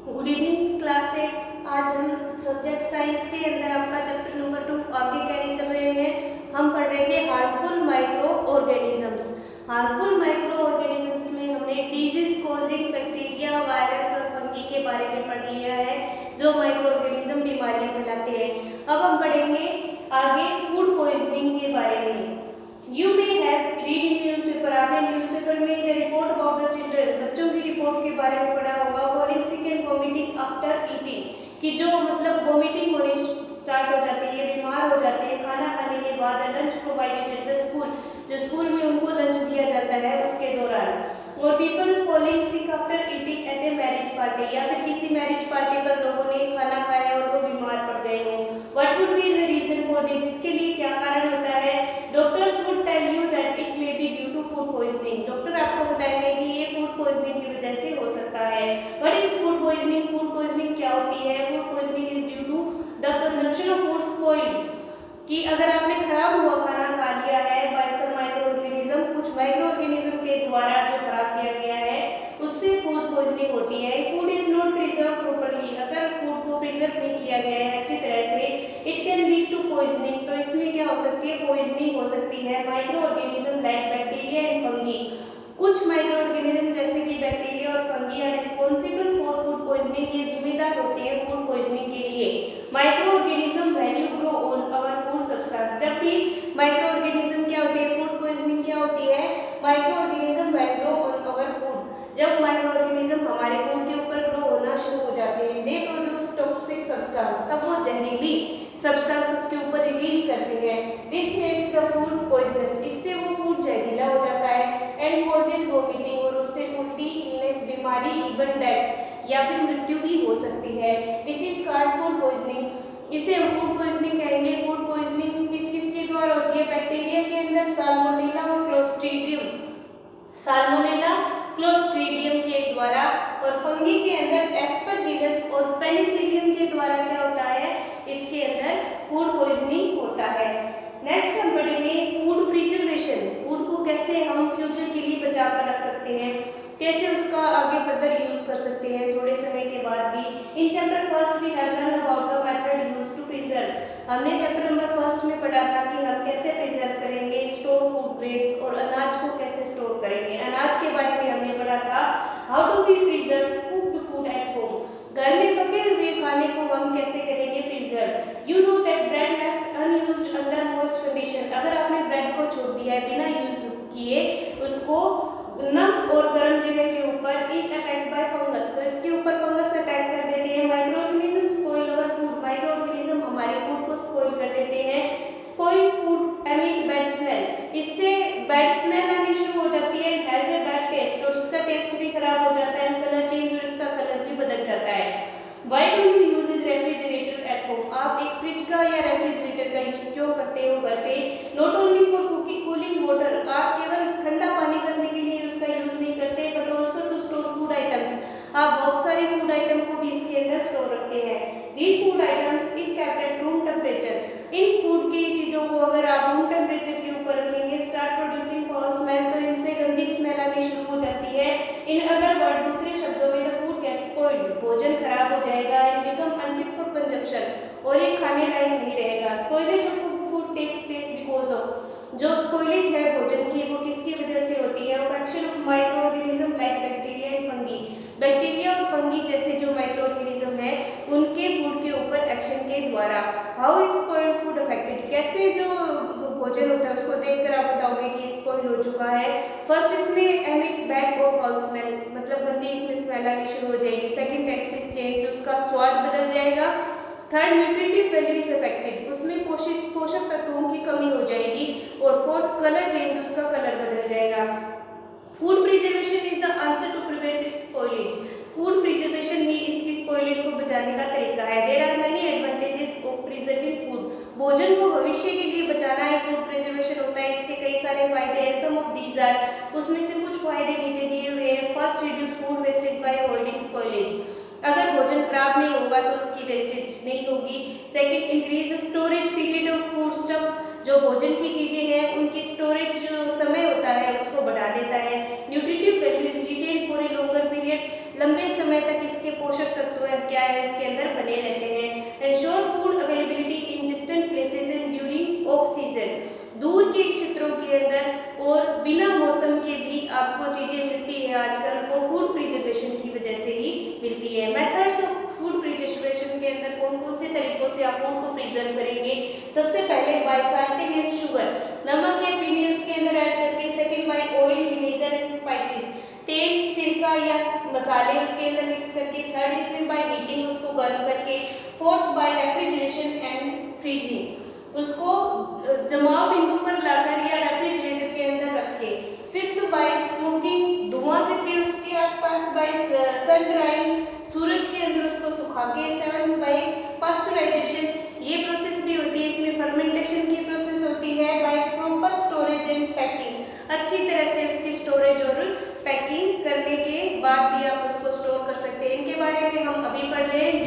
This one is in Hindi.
Good evening class 8। आज हम सब्जेक्ट साइंस के अंदर आपका चैप्टर नंबर 2 आगे कैरी कर रहे हैं। हम पढ़ रहे थे harmful micro organisms. Harmful micro organisms में हमने डिजीज कॉजिंग बैक्टीरिया, वायरस और फंगी के बारे में पढ़ लिया है जो माइक्रो ऑर्गेनिज्म बीमारियां फैलाते हैं। अब हम पढ़ेंगे आगे फूड पॉइजनिंग के बारे में। You may have read in newspaper, आपने न्यूज़पेपर में the report about the children, बच्चों की रिपोर्ट के बारे में पढ़ा होगा। Falling sick and vomiting after eating, कि जो मतलब वोमिटिंग होनी स्टार्ट हो जाती है, बीमार हो जाते हैं खाना खाने के बाद। Lunch provided at the school, जो स्कूल में उनको लंच दिया जाता है उसके दौरान। और people falling sick after eating at a marriage party, या फिर किसी मैरिज पार्टी पर लोगों ने खाना खाया और वो बीमार पड़ गए हों। What would be the reason for this, इसके लिए क्या कारण होता है? Doctors would tell you that it may be due to food poisoning, doctor आपको बताएंगे कि ये फूड पॉइजनिंग की वजह से हो सकता है। What is food poisoning? Food poisoning क्या होती है? Food poisoning is due to the consumption of food spoiled, कि अगर आपने खराब हुआ खाना खा लिया है बाय सम माइक्रो ऑर्गेनिज्म, कुछ माइक्रो ऑर्गेनिज्म के द्वारा जो खराब किया गया है, उससे फूड पॉइजनिंग होती है। Food is not preserve properly, अगर फूड को प्रिजर्व नहीं किया गया है अच्छी तरह से, it can lead to poisoning, तो इसमें क्या हो सकती है? पॉइजनिंग हो सकती है। Microorganism like bacteria and fungi, कुछ माइक्रो ऑर्गेनिज्म जैसे कि बैक्टीरिया और fungi are responsible for food poisoning, ये जिम्मेदार होते हैं फूड पॉइजनिंग के लिए। Microorganism value grow on our food substance, जब भी माइक्रो ऑर्गेनिज्म क्या होते हैं? फूड पॉइजनिंग क्या होती है? Microorganism value grow on our food, जब माइक्रो ऑर्गेनिज्म हमारे फूड के ऊपर ग्रो होना शुरू हो जाते हैं, दे प्रोड्यूस टॉक्सिक सब्सटेंस, तब वो जहरीली सब्सटेंस उसके ऊपर रिलीज करते हैं। This makes the food poisonous, इससे वो फूड जहरीला हो जाता है। एंड कॉजेज वोमिटिंग, और उससे उल्टी, इलनेस, बीमारी, इवन डेथ या फिर मृत्यु भी हो सकती है। This is called food poisoning, इसे हम फूड पॉइजनिंग कहेंगे। फूड पॉइजनिंग किस किस के द्वारा होती है? बैक्टीरिया के अंदर साल्मोनेला और क्लोस्ट्रीडियम, साल्मोनेला क्लोस्ट्रीडियम के द्वारा, और फंगी के अंदर एस्परजिलस और पेनिसिलियम के द्वारा क्या होता है? इसके अंदर फूड पॉइजनिंग होता है। नेक्स्ट हम पढ़ेंगे फूड प्रिजर्वेशन, फूड को कैसे हम फ्यूचर के लिए बचा कर रख सकते हैं, कैसे उसका आगे फर्दर यूज कर सकते हैं थोड़े समय के बाद भी। In chapter first we have learn about the method used to preserve, हमने चैप्टर नंबर फर्स्ट में पढ़ा था कि हम कैसे प्रिजर्व करेंगे स्टोर फूड ग्रेन्स, और अनाज को कैसे स्टोर करेंगे। अनाज के बारे में हमने पढ़ा था how do we preserve cooked food at home, घर में पके हुए खाने को हम कैसे करेंगे preserve. You know that bread left unused under most condition, अगर आपने ब्रेड को छोड़ दिया है बिना यूज किए, उसको नम और गर्म जगह के ऊपर, इज अटैक्ड बाय फंगस, तो इसके ऊपर फंगस अटैक कर देते हैं। Micro organism spoil our food, micro organism हमारे फूड को स्पॉइल कर देते हैं। Spoil food emit bad smell, इससे बैड स्मेल आनी शुरू हो जाती है। And has a bad taste, और इसका टेस्ट भी खराब हो जाता है। एंड कलर चेंज, और इसका कलर भी बदल जाता है। Why do you use a refrigerator at home, आप एक फ्रिज का या रेफ्रिजरेटर का यूज क्यों करते हो घर पे? Not only for cooking cooling water, आप केवल ठंडा पानी करने के लिए उसका यूज नहीं करते, but also to store food items, आप बहुत सारे फूड आइटम को भी इसके अंदर स्टोर रखते हैं। These food items if kept at room temperature, in food की चीजों को अगर आप रूम टेम्परेचर के ऊपर रखेंगे, स्टार्ट प्रोड्यूसिंग फॉल स्मेल, तो इनसे गंदी स्मेल आनी शुरू हो जाती है। इन अदर वर्ड, दूसरे शब्दों में, द फूड गेट्स स्पॉइल्ड, भोजन खराब हो जाएगा। And become unfit for consumption, और ये खाने लायक नहीं रहेगा। Spoilage of food takes place because of, जो स्पॉइलेज है भोजन की वो किसकी वजह से होती है? Action of microorganism like bacteria and fungi, bacteria और फंगी जैसे जो माइक्रो ऑर्गेनिज्म है उनके फूड के ऊपर एक्शन के द्वारा। How is spoiled food affected, कैसे जो भोजन होता है उसको देखकर आप बताओगे कि स्पॉइल हो चुका है। फर्स्ट, इसमें एमिट बैड और फॉल स्मेल, मतलब गंदी इसमें स्मेल आनी शुरू हो जाएगी। सेकंड, टेस्ट इज चेंज्ड, उसका स्वाद बदल जाएगा। Third, nutritive value is affected, उसमें पोषक तत्वों की कमी हो जाएगी। और फोर्थ, कलर चेंज, उसका कलर बदल जाएगा। Food preservation is the answer to prevent its spoilage, food preservation ही इसकी स्पॉइलेज को बचाने का तरीका है। There are many advantages of preserving food, भोजन को भविष्य के लिए बचाना है फूड प्रिजर्वेशन होता है, इसके कई सारे फायदे हैं। सम ऑफ दीज आर, उसमें से कुछ फायदे नीचे दिए हुए हैं। First, reduce food wastage bye avoiding spoilage, अगर भोजन खराब नहीं होगा तो उसकी वेस्टेज नहीं होगी। Second, increase the storage period of food stuff, जो भोजन की चीजें हैं उनकी स्टोरेज जो समय होता है उसको बढ़ा देता है। Nutritive value is retained for a longer period, लंबे समय तक इसके पोषक तत्व क्या है इसके अंदर बने रहते हैं। Ensure food availability in distant places and during off season, दूर के क्षेत्रों के अंदर और बिना मौसम के भी आपको चीजें मिलती है आजकल, वो फूड प्रिजर्वेशन की वजह से ही मिलती है। मेथड्स ऑफ फूड प्रिजर्वेशन के अंदर कौन कौन से तरीकों से आप फूड को प्रिजर्व करेंगे? सबसे पहले बाय साल्टिंग एंड शुगर, नमक या चीनी उसके अंदर ऐड करके। Second by oil, vinegar and spices, तेल, सिरका या मसाले उसके अंदर मिक्स करके। थर्ड इसमें बाय हीटिंग, उसको गर्म करके। Fourth by refrigeration and freezing, उसको जमाव बिंदु पर लाकर या रेफ्रिजरेटर के अंदर रखे। फिफ्थ बाय स्मोकिंग, धुआं करके उसके आसपास। बाय सन ड्राइंग, सूरज के अंदर उसको सुखा के। सेवंथ बाय पास्चराइजेशन, ये प्रोसेस भी होती है, इसमें फर्मेंटेशन की प्रोसेस होती है। By proper storage and packing, अच्छी तरह से उसकी स्टोरेज और पैकिंग करने के बाद भी आप उसको स्टोर कर सकते हैं। इनके बारे में हम अभी पढ़ रहे हैं।